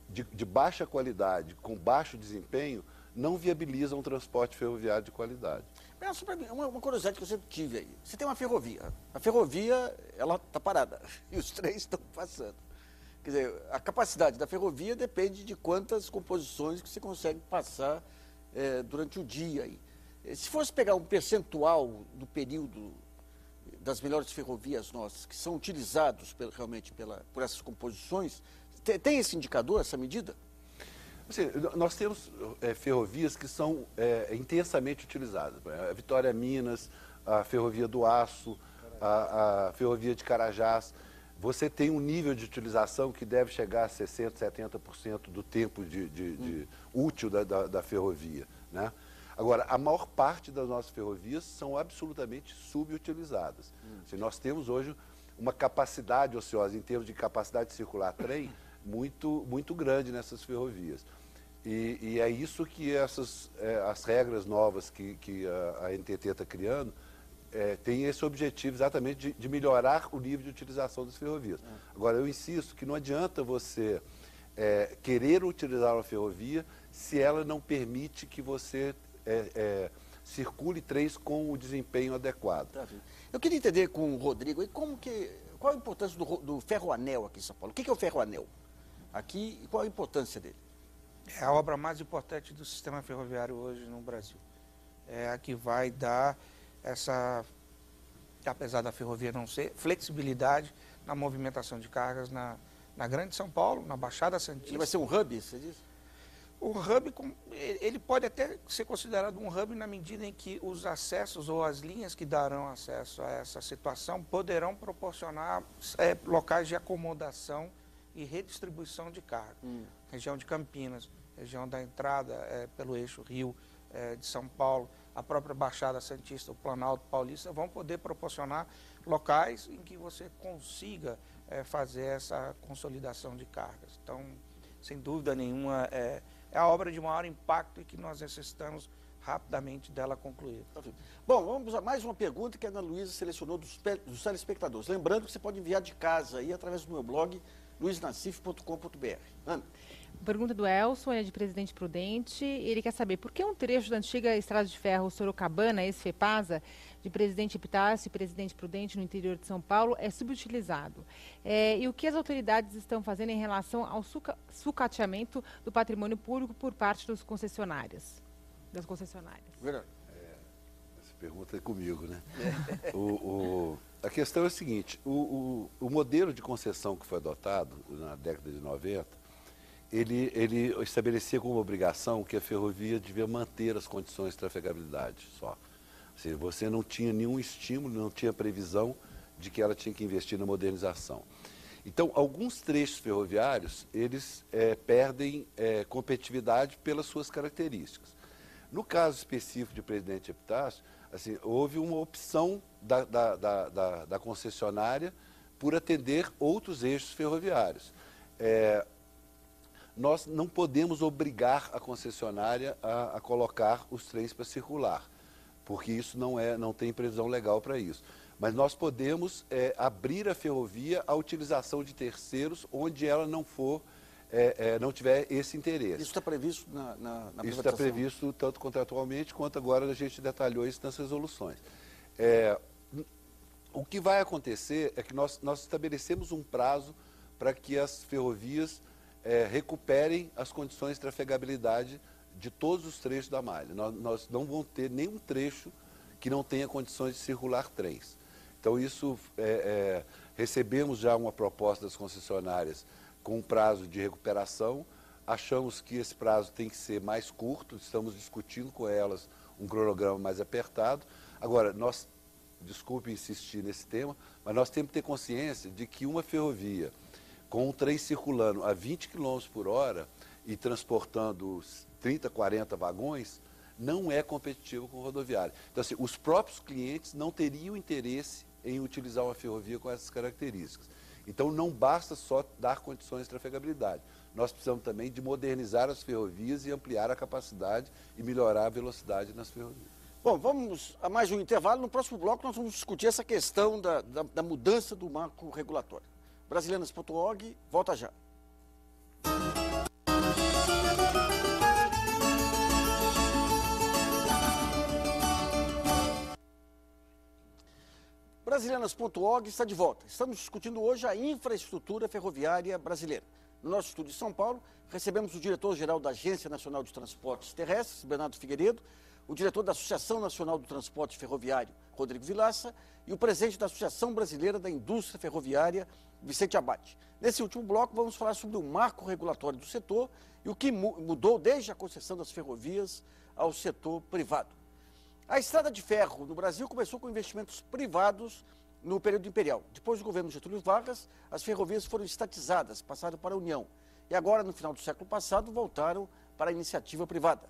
Speaker 3: de baixa qualidade, com baixo desempenho, não viabiliza um transporte ferroviário de qualidade.
Speaker 1: Pensa para mim, uma curiosidade que eu sempre tive aí. Você tem uma ferrovia. A ferrovia, ela está parada e os trens estão passando. Quer dizer, a capacidade da ferrovia depende de quantas composições que você consegue passar durante o dia. Aí. Se fosse pegar um percentual do período das melhores ferrovias nossas, que são utilizados realmente por essas composições, tem esse indicador, essa medida?
Speaker 3: Assim, nós temos ferrovias que são intensamente utilizadas. A Vitória Minas, a Ferrovia do Aço, a Ferrovia de Carajás. Você tem um nível de utilização que deve chegar a 60%, 70% do tempo útil da ferrovia, né? Agora, a maior parte das nossas ferrovias são absolutamente subutilizadas. Assim, nós temos hoje uma capacidade ociosa, em termos de capacidade de circular trem, muito grande nessas ferrovias. E é isso que as regras novas que a NTT está criando tem esse objetivo exatamente de melhorar o nível de utilização das ferrovias. Agora, eu insisto que não adianta você querer utilizar uma ferrovia se ela não permite que você circule trens com o desempenho adequado.
Speaker 1: Eu queria entender com o Rodrigo qual a importância do ferroanel aqui em São Paulo. O que é o ferroanel aqui e qual a importância dele?
Speaker 4: É a obra mais importante do sistema ferroviário hoje no Brasil. É a que vai dar essa, apesar da ferrovia não ser, flexibilidade na movimentação de cargas na Grande São Paulo, na Baixada Santista.
Speaker 1: Ele vai ser um hub, você diz?
Speaker 4: O hub, ele pode até ser considerado um hub na medida em que os acessos ou as linhas que darão acesso a essa situação poderão proporcionar locais de acomodação e redistribuição de carga. Região de Campinas, região da entrada pelo eixo Rio de São Paulo, a própria Baixada Santista, o Planalto Paulista, vão poder proporcionar locais em que você consiga fazer essa consolidação de cargas. Então, sem dúvida nenhuma, é a obra de maior impacto e que nós necessitamos rapidamente dela concluir.
Speaker 1: Bom, vamos a mais uma pergunta que a Ana Luísa selecionou dos telespectadores. Lembrando que você pode enviar de casa aí através do meu blog, luisnassif.com.br. Ana.
Speaker 2: Pergunta do Elson, ele é de Presidente Prudente. Ele quer saber por que um trecho da antiga estrada de ferro Sorocabana, ex-FEPASA, de Presidente Epitácio e Presidente Prudente no interior de São Paulo, é subutilizado. E o que as autoridades estão fazendo em relação ao sucateamento do patrimônio público por parte das concessionárias?
Speaker 1: Verdade.
Speaker 3: Essa pergunta é comigo, né? A questão é a seguinte, o modelo de concessão que foi adotado na década de 90, ele estabelecia como obrigação que a ferrovia devia manter as condições de trafegabilidade só. Ou seja, você não tinha nenhum estímulo, não tinha previsão de que ela tinha que investir na modernização. Então, alguns trechos ferroviários, eles perdem competitividade pelas suas características. No caso específico de Presidente Epitácio, assim, houve uma opção da concessionária por atender outros eixos ferroviários. Nós não podemos obrigar a concessionária a colocar os trens para circular, porque isso não tem previsão legal para isso. Mas nós podemos abrir a ferrovia à utilização de terceiros onde ela não tiver esse interesse.
Speaker 1: Isso está previsto na privatização?
Speaker 3: Isso está previsto tanto contratualmente quanto agora a gente detalhou isso nas resoluções. O que vai acontecer é que nós estabelecemos um prazo para que as ferrovias recuperem as condições de trafegabilidade de todos os trechos da malha. Nós não vamos ter nenhum trecho que não tenha condições de circular trens. Então, isso, recebemos já uma proposta das concessionárias com um prazo de recuperação. Achamos que esse prazo tem que ser mais curto, estamos discutindo com elas um cronograma mais apertado. Agora, desculpe insistir nesse tema, mas nós temos que ter consciência de que uma ferrovia com um trem circulando a 20 km por hora e transportando 30, 40 vagões, não é competitivo com o rodoviário. Então, assim, os próprios clientes não teriam interesse em utilizar uma ferrovia com essas características. Então, não basta só dar condições de trafegabilidade. Nós precisamos também de modernizar as ferrovias e ampliar a capacidade e melhorar a velocidade nas ferrovias.
Speaker 1: Bom, vamos a mais um intervalo. No próximo bloco, nós vamos discutir essa questão da mudança do marco regulatório. Brasilianas.org, volta já. Brasilianas.org está de volta. Estamos discutindo hoje a infraestrutura ferroviária brasileira. No nosso estúdio de São Paulo, recebemos o diretor-geral da Agência Nacional de Transportes Terrestres, Bernardo Figueiredo, o diretor da Associação Nacional do Transporte Ferroviário, Rodrigo Vilaça, e o presidente da Associação Brasileira da Indústria Ferroviária, Vicente Abate. Nesse último bloco, vamos falar sobre o marco regulatório do setor e o que mudou desde a concessão das ferrovias ao setor privado. A estrada de ferro no Brasil começou com investimentos privados no período imperial. Depois do governo Getúlio Vargas, as ferrovias foram estatizadas, passaram para a União. E agora, no final do século passado, voltaram para a iniciativa privada.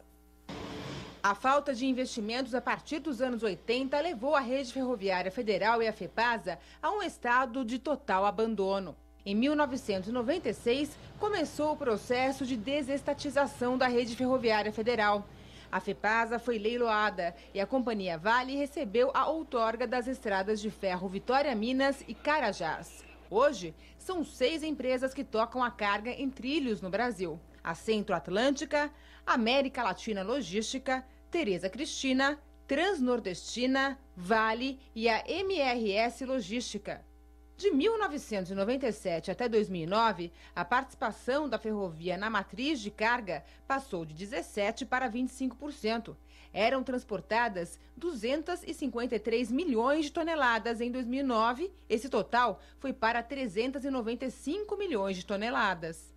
Speaker 2: A falta de investimentos a partir dos anos 80 levou a Rede Ferroviária Federal e a FEPASA a um estado de total abandono. Em 1996, começou o processo de desestatização da Rede Ferroviária Federal. A FEPASA foi leiloada e a companhia Vale recebeu a outorga das estradas de ferro Vitória Minas e Carajás. Hoje, são 6 empresas que tocam a carga em trilhos no Brasil. A Centro-Atlântica, América Latina Logística, Tereza Cristina, Transnordestina, Vale e a MRS Logística. De 1997 até 2009, a participação da ferrovia na matriz de carga passou de 17% para 25%. Eram transportadas 253 milhões de toneladas em 2009. Esse total foi para 395 milhões de toneladas.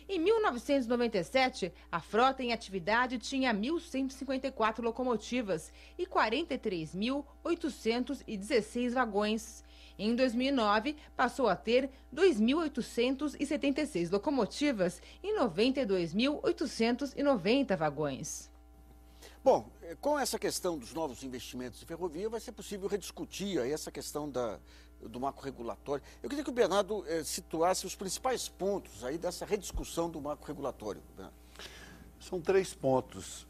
Speaker 2: Em 1997, a frota em atividade tinha 1.154 locomotivas e 43.816 vagões. Em 2009, passou a ter 2.876 locomotivas e 92.890 vagões.
Speaker 1: Bom, com essa questão dos novos investimentos em ferrovia, vai ser possível rediscutir aí essa questão do marco regulatório. Eu queria que o Bernardo situasse os principais pontos aí dessa rediscussão do marco regulatório. Bernardo.
Speaker 3: São 3 pontos,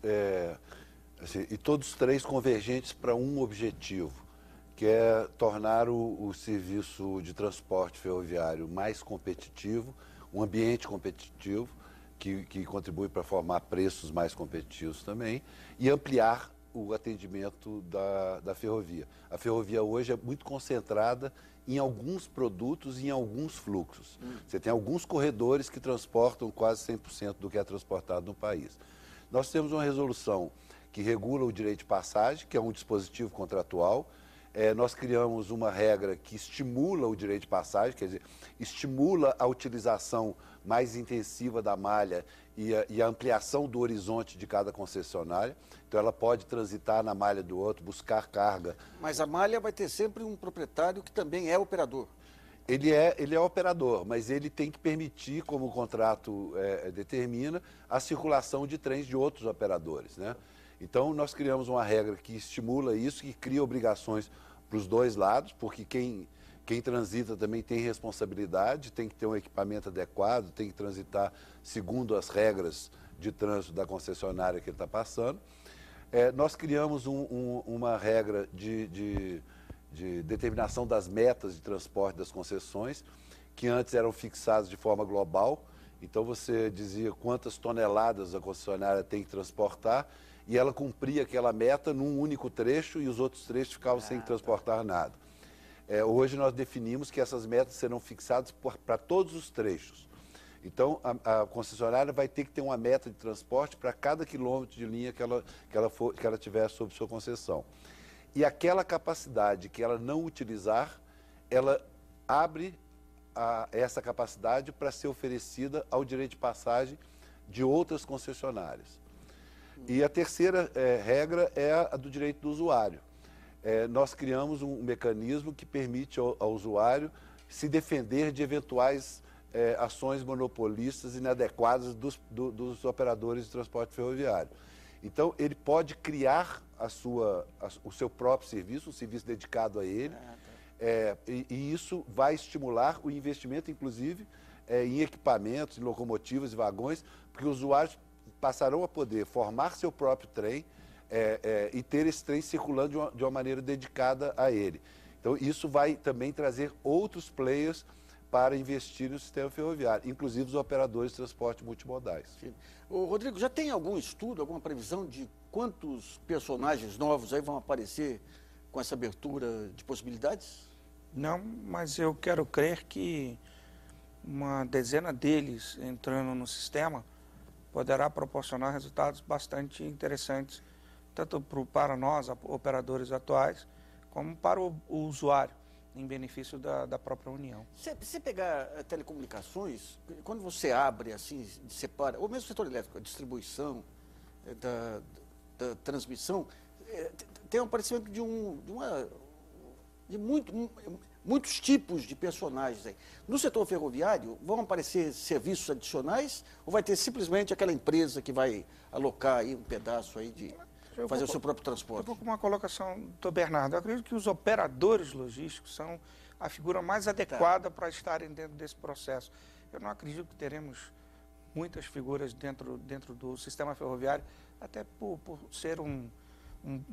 Speaker 3: assim, e todos 3 convergentes para um objetivo, que é tornar o serviço de transporte ferroviário mais competitivo, um ambiente competitivo, que contribui para formar preços mais competitivos também, e ampliar o atendimento da ferrovia. A ferrovia hoje é muito concentrada em alguns produtos e em alguns fluxos. Você tem alguns corredores que transportam quase 100% do que é transportado no país. Nós temos uma resolução que regula o direito de passagem, que é um dispositivo contratual, Nós criamos uma regra que estimula o direito de passagem, quer dizer, estimula a utilização mais intensiva da malha e a ampliação do horizonte de cada concessionária. Então, ela pode transitar na malha do outro, buscar carga.
Speaker 1: Mas a malha vai ter sempre um proprietário que também é operador.
Speaker 3: Ele é operador, mas ele tem que permitir, como o contrato determina, a circulação de trens de outros operadores, né? Então, nós criamos uma regra que estimula isso, que cria obrigações para os dois lados, porque quem transita também tem responsabilidade, tem que ter um equipamento adequado, tem que transitar segundo as regras de trânsito da concessionária que ele está passando. Nós criamos uma regra de determinação das metas de transporte das concessões, que antes eram fixadas de forma global. Então, você dizia quantas toneladas a concessionária tem que transportar, e ela cumpria aquela meta num único trecho e os outros trechos ficavam sem transportar nada. Hoje nós definimos que essas metas serão fixadas para todos os trechos. Então, a concessionária vai ter que ter uma meta de transporte para cada quilômetro de linha que ela tiver sob sua concessão. E aquela capacidade que ela não utilizar, ela abre essa capacidade para ser oferecida ao direito de passagem de outras concessionárias. E a terceira regra é a do direito do usuário. Nós criamos um mecanismo que permite ao usuário se defender de eventuais ações monopolistas inadequadas dos operadores de transporte ferroviário. Então, ele pode criar o seu próprio serviço, um serviço dedicado a ele, e isso vai estimular o investimento, inclusive, em equipamentos, em locomotivas e vagões, porque os usuários passarão a poder formar seu próprio trem e ter esse trem circulando de uma maneira dedicada a ele. Então, isso vai também trazer outros players para investir no sistema ferroviário, inclusive os operadores de transporte multimodais.
Speaker 1: Ô, Rodrigo, já tem algum estudo, alguma previsão de quantos personagens novos aí vão aparecer com essa abertura de possibilidades?
Speaker 4: Não, mas eu quero crer que uma dezena deles entrando no sistema poderá proporcionar resultados bastante interessantes, tanto para nós, operadores atuais, como para o usuário, em benefício da própria União.
Speaker 1: Se você pegar telecomunicações, quando você abre, assim, separa, ou mesmo o setor elétrico, a distribuição, da transmissão, tem um aparecimento de muitos tipos de personagens aí. No setor ferroviário, vão aparecer serviços adicionais ou vai ter simplesmente aquela empresa que vai alocar aí um pedaço aí de fazer o seu próprio transporte?
Speaker 4: Eu vou com uma colocação, doutor Bernardo. Eu acredito que os operadores logísticos são a figura mais adequada para estarem dentro desse processo. Eu não acredito que teremos muitas figuras dentro do sistema ferroviário, até por ser um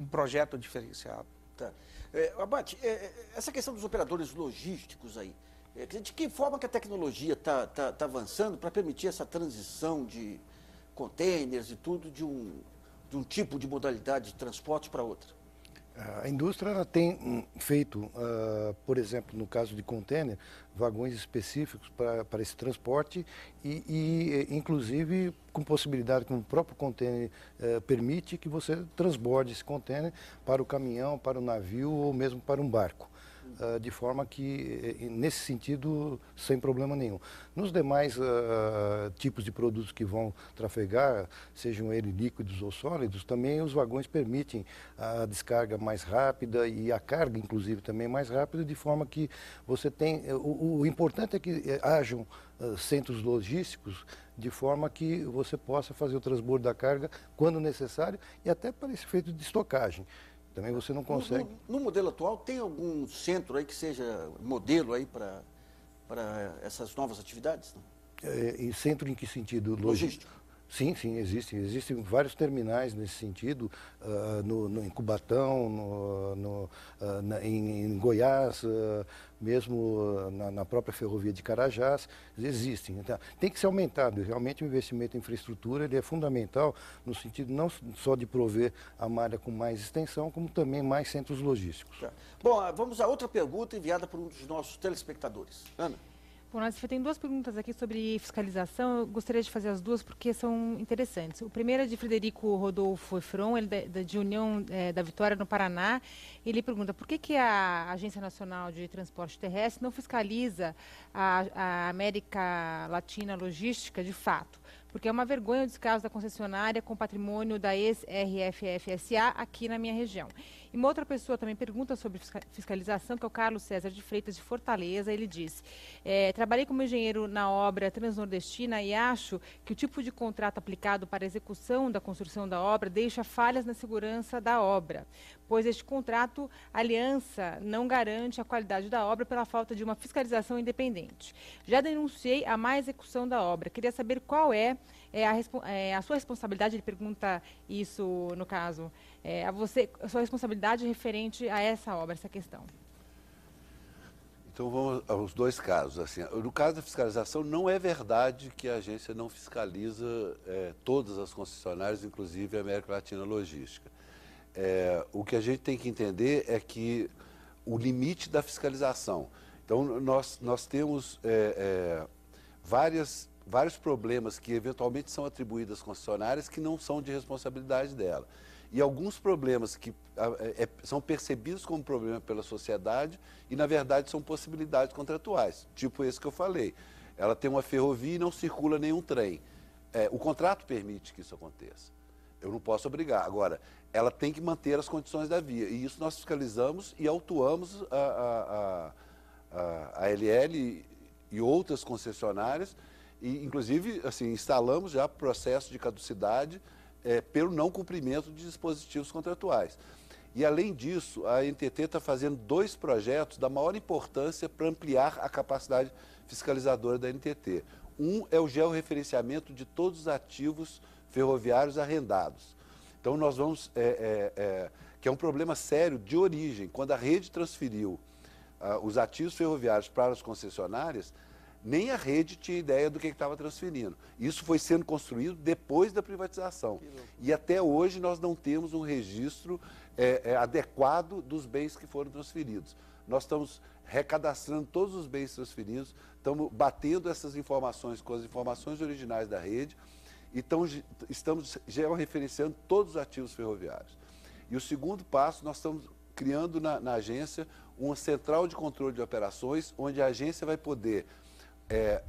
Speaker 4: projeto diferenciado.
Speaker 1: Tá. Abate, essa questão dos operadores logísticos aí, de que forma que a tecnologia está avançando para permitir essa transição de contêineres e tudo de um tipo de modalidade de transporte para outra?
Speaker 5: A indústria ela tem feito, por exemplo, no caso de contêiner, vagões específicos para esse transporte e inclusive, com possibilidade que o próprio contêiner permite que você transborde esse contêiner para o caminhão, para o navio ou mesmo para um barco. De forma que, nesse sentido, sem problema nenhum. Nos demais tipos de produtos que vão trafegar, sejam eles líquidos ou sólidos, também os vagões permitem a descarga mais rápida e a carga, inclusive, também mais rápida, de forma que você tem... O importante é que hajam centros logísticos, de forma que você possa fazer o transbordo da carga quando necessário e até para esse efeito de estocagem. Também você não consegue...
Speaker 1: No modelo atual, tem algum centro aí que seja modelo aí para essas novas atividades?
Speaker 5: E centro em que sentido?
Speaker 1: Logístico.
Speaker 5: Sim, existem. Existem vários terminais nesse sentido, em Cubatão, em Goiás, mesmo na própria ferrovia de Carajás, existem. Então, tem que ser aumentado. Realmente o investimento em infraestrutura ele é fundamental no sentido não só de prover a malha com mais extensão, como também mais centros logísticos.
Speaker 1: Tá. Bom, vamos a outra pergunta enviada por um dos nossos telespectadores. Ana.
Speaker 2: Bom, Nassif, tem duas perguntas aqui sobre fiscalização. Eu gostaria de fazer as duas porque são interessantes. O primeiro é de Frederico Rodolfo Efron, ele de União da Vitória, no Paraná. Ele pergunta por que a Agência Nacional de Transporte Terrestre não fiscaliza a América Latina Logística de fato? Porque é uma vergonha o descaso da concessionária com patrimônio da ex-RFF-SA aqui na minha região. E uma outra pessoa também pergunta sobre fiscalização, que é o Carlos César de Freitas, de Fortaleza. Ele diz, trabalhei como engenheiro na obra transnordestina e acho que o tipo de contrato aplicado para a execução da construção da obra deixa falhas na segurança da obra, pois este contrato, aliança, não garante a qualidade da obra pela falta de uma fiscalização independente. Já denunciei a má execução da obra. Queria saber qual é a sua responsabilidade, ele pergunta isso no caso, a sua responsabilidade referente a essa obra, essa questão.
Speaker 3: Então vamos aos dois casos. Assim, no caso da fiscalização, não é verdade que a agência não fiscaliza todas as concessionárias, inclusive a América Latina Logística. O que a gente tem que entender é que o limite da fiscalização. Então nós temos vários problemas que eventualmente são atribuídos às concessionárias que não são de responsabilidade dela. E alguns problemas que são percebidos como problema pela sociedade e, na verdade, são possibilidades contratuais, tipo esse que eu falei. Ela tem uma ferrovia e não circula nenhum trem. O contrato permite que isso aconteça. Eu não posso obrigar. Agora, ela tem que manter as condições da via. E isso nós fiscalizamos e autuamos a ALL e outras concessionárias. E, inclusive, assim, instalamos já processo de caducidade pelo não cumprimento de dispositivos contratuais. E, além disso, a NTT está fazendo 2 projetos da maior importância para ampliar a capacidade fiscalizadora da NTT. Um é o georreferenciamento de todos os ativos ferroviários arrendados. Então, nós vamos, que é um problema sério de origem. Quando a rede transferiu os ativos ferroviários para as concessionárias, nem a rede tinha ideia do que estava transferindo. Isso foi sendo construído depois da privatização. E até hoje nós não temos um registro adequado dos bens que foram transferidos. Nós estamos recadastrando todos os bens transferidos, estamos batendo essas informações com as informações originais da rede e estamos georreferenciando todos os ativos ferroviários. E o segundo passo, nós estamos criando na agência uma central de controle de operações, onde a agência vai poder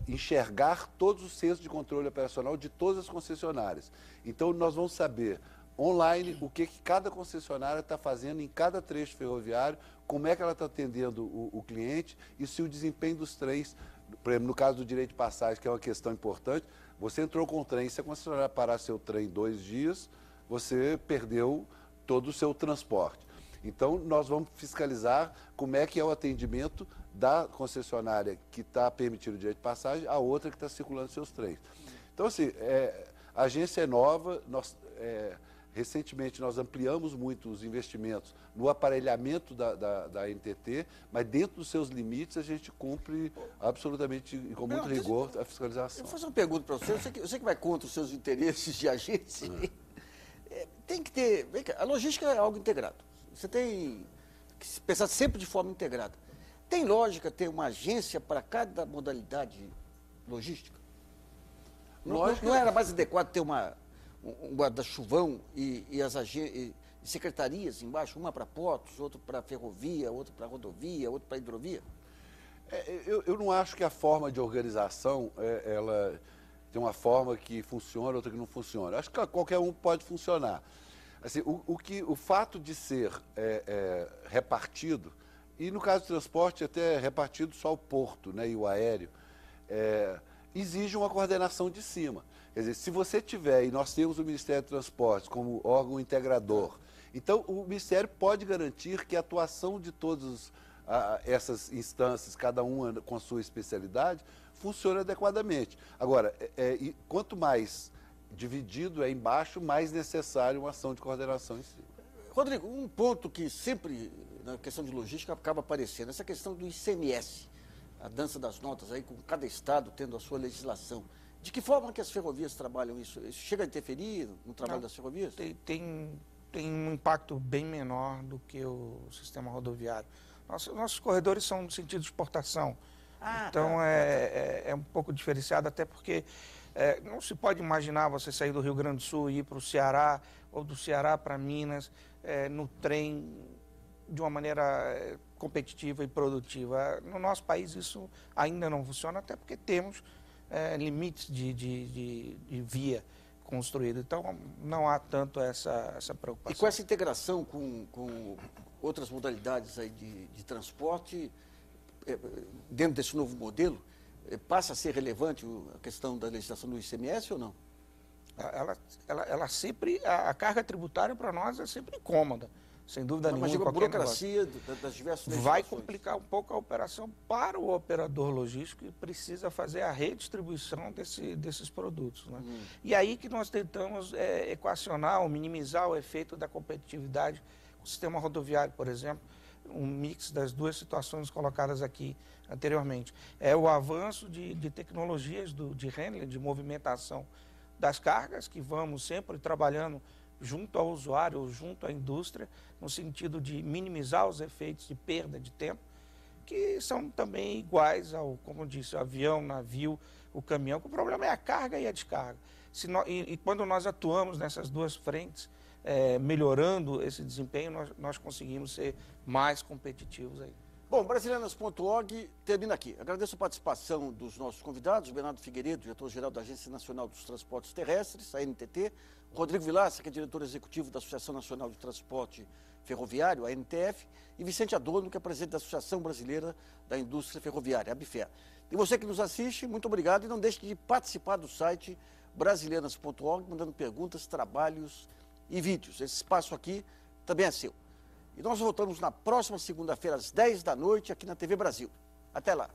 Speaker 3: enxergar todos os centros de controle operacional de todas as concessionárias. Então, nós vamos saber online o que cada concessionária está fazendo em cada trecho ferroviário, como é que ela está atendendo o cliente e se o desempenho dos trens, por exemplo, no caso do direito de passagem, que é uma questão importante, você entrou com o trem, se a concessionária parar seu trem 2 dias, você perdeu todo o seu transporte. Então, nós vamos fiscalizar como é que é o atendimento da concessionária que está permitindo o direito de passagem a outra que está circulando seus trens. Então, assim, a agência é nova, recentemente nós ampliamos muito os investimentos no aparelhamento da NTT, mas dentro dos seus limites a gente cumpre absolutamente e com muito rigor a fiscalização.
Speaker 1: Eu vou fazer uma pergunta para você, eu sei que vai contra os seus interesses de agência. Tem que ter, a logística é algo integrado. Você tem que pensar sempre de forma integrada. Tem lógica ter uma agência para cada modalidade logística? Não era mais adequado ter um guarda-chuvão e as secretarias embaixo, uma para portos, outra para ferrovia, outra para rodovia, outra para hidrovia?
Speaker 3: Eu não acho que a forma de organização, ela tem uma forma que funciona, outra que não funciona. Acho que qualquer um pode funcionar. Assim, o fato de ser repartido, e no caso do transporte até repartido só o porto, né, e o aéreo, exige uma coordenação de cima. Quer dizer, se você tiver, e nós temos o Ministério do Transporte como órgão integrador, então o Ministério pode garantir que a atuação de todas essas instâncias, cada uma com a sua especialidade, funcione adequadamente. Agora, quanto mais dividido embaixo, mais necessário uma ação de coordenação em cima.
Speaker 1: Rodrigo, um ponto que sempre, na questão de logística, acaba aparecendo, essa questão do ICMS, a dança das notas, aí, com cada estado tendo a sua legislação. De que forma que as ferrovias trabalham isso? Isso chega a interferir no trabalho das ferrovias?
Speaker 4: Tem um impacto bem menor do que o sistema rodoviário. Nossos corredores são no sentido de exportação. Então é um pouco diferenciado, até porque não se pode imaginar você sair do Rio Grande do Sul e ir para o Ceará, ou do Ceará para Minas, no trem, de uma maneira competitiva e produtiva. No nosso país isso ainda não funciona, até porque temos limites de via construída. Então não há tanto essa preocupação.
Speaker 1: E com essa integração com outras modalidades aí de transporte, dentro desse novo modelo, passa a ser relevante a questão da legislação do ICMS ou não?
Speaker 4: Ela sempre, a carga tributária para nós é sempre incômoda, sem dúvida nenhuma.
Speaker 1: Mas a burocracia das diversas legislações
Speaker 4: vai complicar um pouco a operação para o operador logístico que precisa fazer a redistribuição desses produtos, né? E aí que nós tentamos equacionar ou minimizar o efeito da competitividade com o sistema rodoviário, por exemplo, um mix das duas situações colocadas aqui anteriormente. É o avanço de tecnologias de handling, de movimentação das cargas, que vamos sempre trabalhando junto ao usuário, junto à indústria, no sentido de minimizar os efeitos de perda de tempo, que são também iguais ao, como eu disse, o avião, navio, o caminhão, que o problema é a carga e a descarga. E quando nós atuamos nessas duas frentes, melhorando esse desempenho, nós conseguimos ser mais competitivos aí.
Speaker 1: Bom, Brasilianas.org termina aqui. Agradeço a participação dos nossos convidados, o Bernardo Figueiredo, diretor-geral da Agência Nacional dos Transportes Terrestres, a ANTT, o Rodrigo Vilaça, que é diretor executivo da Associação Nacional de Transporte Ferroviário, a ANTF, e Vicente Adorno, que é presidente da Associação Brasileira da Indústria Ferroviária, a ABFER. E você que nos assiste, muito obrigado e não deixe de participar do site brasilianas.org, mandando perguntas, trabalhos e vídeos. Esse espaço aqui também é seu. E nós voltamos na próxima segunda-feira, às 10 da noite, aqui na TV Brasil. Até lá.